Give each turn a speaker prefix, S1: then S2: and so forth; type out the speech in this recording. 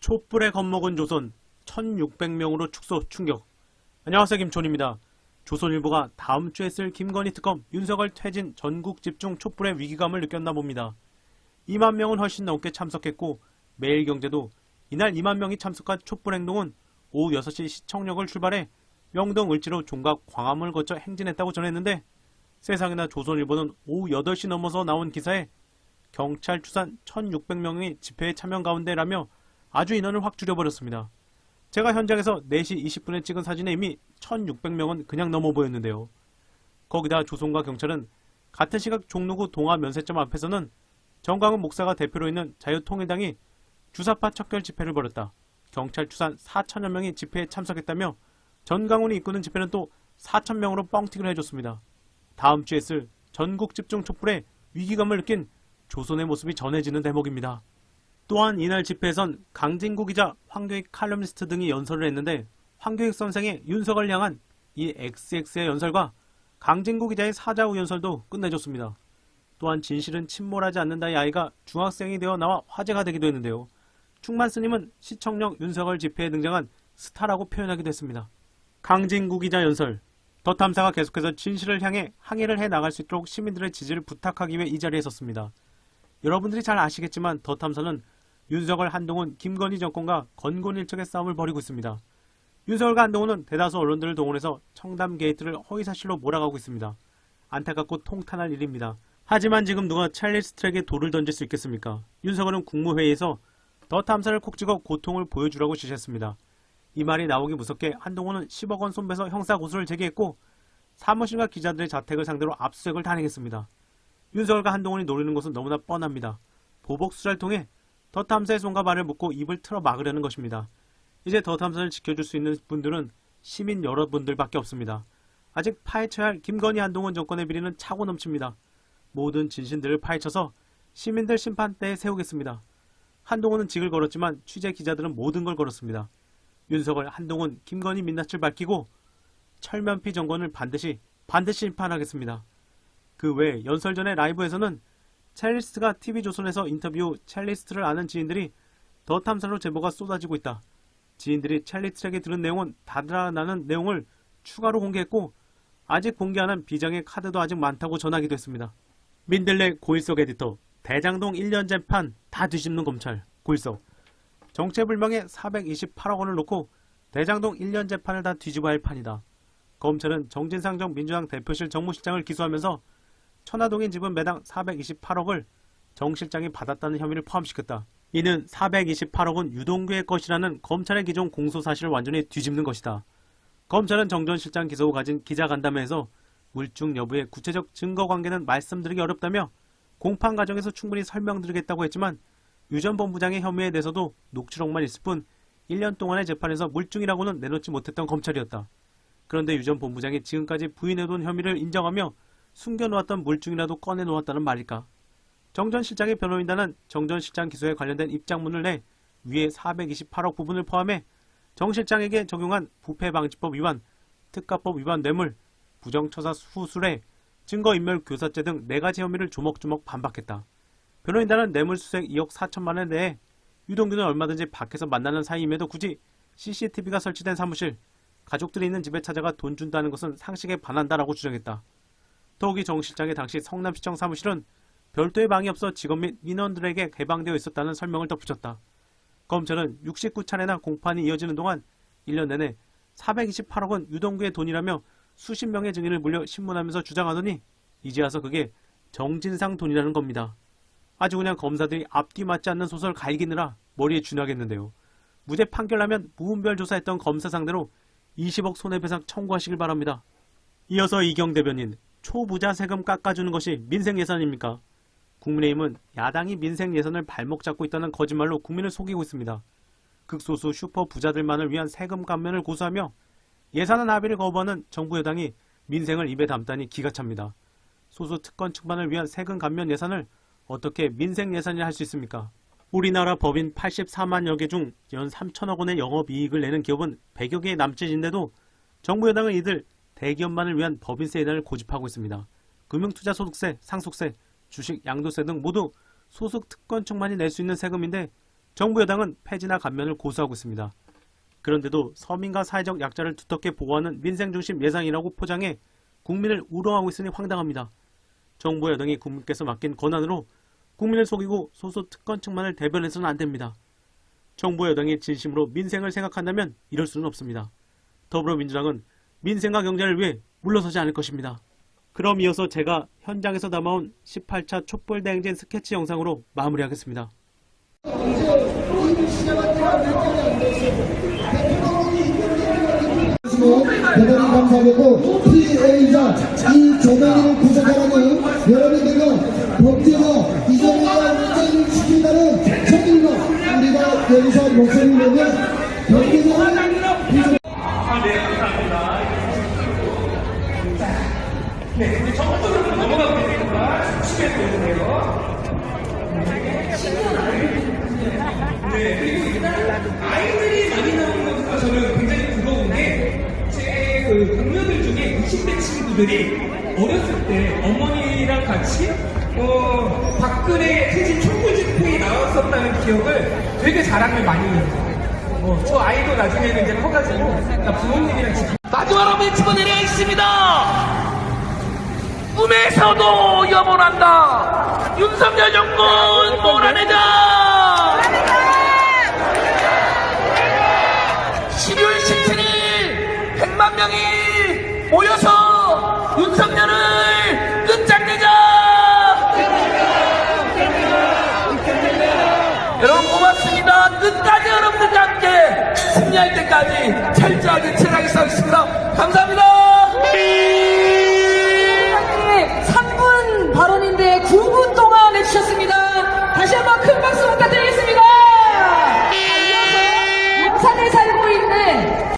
S1: 촛불에 겁먹은 조선 1600명으로 축소 충격. 안녕하세요, 김촌입니다. 조선일보가 다음 주에 쓸 김건희 특검 윤석열 퇴진 전국 집중 촛불의 위기감을 느꼈나 봅니다. 2만 명은 훨씬 넘게 참석했고 매일경제도 이날 2만 명이 참석한 촛불 행동은 오후 6시 시청역을 출발해 명동 을지로 종각 광화문을 거쳐 행진했다고 전했는데 세상에나 조선일보는 오후 8시 넘어서 나온 기사에 경찰 추산 1600명이 집회에 참여 가운데라며 아주 인원을 확 줄여버렸습니다. 제가 현장에서 4시 20분에 찍은 사진에 이미 1600명은 그냥 넘어 보였는데요. 거기다 조선과 경찰은 같은 시각 종로구 동아면세점 앞에서는 정광훈 목사가 대표로 있는 자유통일당이 주사파 척결 집회를 벌였다. 경찰 추산 4천여 명이 집회에 참석했다며 전광훈이 이끄는 집회는 또 4천명으로 뻥튀기를 해줬습니다. 다음 주에 쓸 전국 집중 촛불에 위기감을 느낀 조선의 모습이 전해지는 대목입니다. 또한 이날 집회에선 강진구 기자, 황교익 칼럼니스트 등이 연설을 했는데 황교익 선생의 윤석을 향한 이 XX의 연설과 강진구 기자의 사자후 연설도 끝내줬습니다. 또한 진실은 침몰하지 않는다의 아이가 중학생이 되어 나와 화제가 되기도 했는데요. 충만 스님은 시청역 윤석열 집회에 등장한 스타라고 표현하기도 했습니다. 강진구 기자 연설. 더 탐사가 계속해서 진실을 향해 항해를 해나갈 수 있도록 시민들의 지지를 부탁하기 위해 이 자리에 섰습니다. 여러분들이 잘 아시겠지만 더 탐사는 윤석열, 한동훈, 김건희 정권과 건곤일척의 싸움을 벌이고 있습니다. 윤석열과 한동훈은 대다수 언론들을 동원해서 청담 게이트를 허위사실로 몰아가고 있습니다. 안타깝고 통탄할 일입니다. 하지만 지금 누가 찰리스 트랙에 돌을 던질 수 있겠습니까? 윤석열은 국무회의에서 더 탐사를 콕 찍어 고통을 보여주라고 지시했습니다. 이 말이 나오기 무섭게 한동훈은 10억 원 손배서 형사고소를 제기했고 사무실과 기자들의 자택을 상대로 압수수색을 단행했습니다. 윤석열과 한동훈이 노리는 것은 너무나 뻔합니다. 보복 수사를 통해 더 탐사의 손과 발을 묶고 입을 틀어 막으려는 것입니다. 이제 더 탐사를 지켜줄 수 있는 분들은 시민 여러분들밖에 없습니다. 아직 파헤쳐야 할 김건희 한동훈 정권의 비리는 차고 넘칩니다. 모든 진실들을 파헤쳐서 시민들 심판대에 세우겠습니다. 한동훈은 직을 걸었지만 취재 기자들은 모든 걸 걸었습니다. 윤석열, 한동훈, 김건희 민낯을 밝히고 철면피 정권을 반드시 심판하겠습니다. 그 외 연설 전에 라이브에서는 첼리스트가 TV조선에서 인터뷰 후 첼리스트를 아는 지인들이 더 탐사로 제보가 쏟아지고 있다. 지인들이 첼리스트에게 들은 내용은 다르다는 내용을 추가로 공개했고 아직 공개 안 한 비장의 카드도 아직 많다고 전하기도 했습니다. 민들레 고일석 에디터. 대장동 1년 재판 다 뒤집는 검찰. 고일석. 정체불명의 428억 원을 놓고 대장동 1년 재판을 다 뒤집어야 할 판이다. 검찰은 정진상 전 민주당 대표실 정무실장을 기소하면서 천화동인 집은 매당 428억을 정 실장이 받았다는 혐의를 포함시켰다. 이는 428억은 유동규의 것이라는 검찰의 기존 공소 사실을 완전히 뒤집는 것이다. 검찰은 정 전 실장 기소 후 가진 기자간담회에서 물증 여부의 구체적 증거 관계는 말씀드리기 어렵다며 공판 과정에서 충분히 설명드리겠다고 했지만 유 전 본부장의 혐의에 대해서도 녹취록만 있을 뿐 1년 동안의 재판에서 물증이라고는 내놓지 못했던 검찰이었다. 그런데 유 전 본부장이 지금까지 부인해둔 혐의를 인정하며 숨겨놓았던 물증이라도 꺼내놓았다는 말일까? 정 전 실장의 변호인단은 정 전 실장 기소에 관련된 입장문을 내 위에 428억 부분을 포함해 정 실장에게 적용한 부패방지법 위반, 특가법 위반 뇌물, 부정처사 수수뢰, 증거인멸 교사죄 등 4가지 혐의를 조목조목 반박했다. 변호인단은 뇌물수색 2억 4천만 원에 대해 유동규는 얼마든지 밖에서 만나는 사이임에도 굳이 CCTV가 설치된 사무실, 가족들이 있는 집에 찾아가 돈 준다는 것은 상식에 반한다라고 주장했다. 더욱이 정 실장의 당시 성남시청 사무실은 별도의 방이 없어 직원 및 민원들에게 개방되어 있었다는 설명을 덧붙였다. 검찰은 69차례나 공판이 이어지는 동안 1년 내내 428억은 유동규의 돈이라며 수십 명의 증인을 물려 신문하면서 주장하더니 이제 와서 그게 정진상 돈이라는 겁니다. 아주 그냥 검사들이 앞뒤 맞지 않는 소설 갈기느라 머리에 쥐나겠는데요. 무죄 판결나면 무분별 조사했던 검사 상대로 20억 손해배상 청구하시길 바랍니다. 이어서 이경 대변인. 초부자 세금 깎아주는 것이 민생 예산입니까? 국민의힘은 야당이 민생 예산을 발목 잡고 있다는 거짓말로 국민을 속이고 있습니다. 극소수 슈퍼 부자들만을 위한 세금 감면을 고수하며 예산안 합의를 거부하는 정부 여당이 민생을 입에 담다니 기가 찹니다. 소수 특권 측만을 위한 세금 감면 예산을 어떻게 민생 예산이라 할 수 있습니까? 우리나라 법인 84만여 개 중 연 3천억 원의 영업이익을 내는 기업은 100여 개의 남짓인데도 정부 여당은 이들 대기업만을 위한 법인세 예산을 고집하고 있습니다. 금융투자소득세, 상속세, 주식, 양도세 등 모두 소득 특권층만이 낼 수 있는 세금인데 정부 여당은 폐지나 감면을 고수하고 있습니다. 그런데도 서민과 사회적 약자를 두텁게 보호하는 민생중심 예산이라고 포장해 국민을 우롱하고 있으니 황당합니다. 정부 여당이 국민께서 맡긴 권한으로 국민을 속이고 소수특권층만을 대변해서는 안됩니다. 정부 여당이 진심으로 민생을 생각한다면 이럴 수는 없습니다. 더불어민주당은 민생과 경제를 위해 물러서지 않을 것입니다. 그럼 이어서 제가 현장에서 담아온 18차 촛불대행진 스케치 영상으로 마무리하겠습니다.
S2: 대단히 감사하고 피해자 이조명희를 구속하라는 여러분들과 법제가 이전과 문제를 지킨다는 책임과 우리가 여기서 목소리를 내면 경기는
S3: 네, 이제 정부로 넘어가고 있으니까 쉽게 보여주세요. 네, 그리고 일단 아이들이 많이 나오는 것도 저는 굉장히 부러운 게, 제 동료들 중에 60대 친구들이 어렸을 때 어머니랑 같이 박근혜 퇴진 촛불 집회에 나왔었다는 기억을 되게 자랑을 많이 해요. 저 아이도 나중에는 이제 커가지고 나 부모님이랑 지금 마지막으로 외치고 내려야 있습니다. 꿈에서도 염원한다. 윤석열 정권 몰아내자. 12월 17일 100만 명이 모여서 윤석열을 끝장내자. 여러분 고맙습니다. 끝까지 여러분들과 함께 승리할 때까지 철저하게 치열하게 싸우겠습니다. 감사합니다.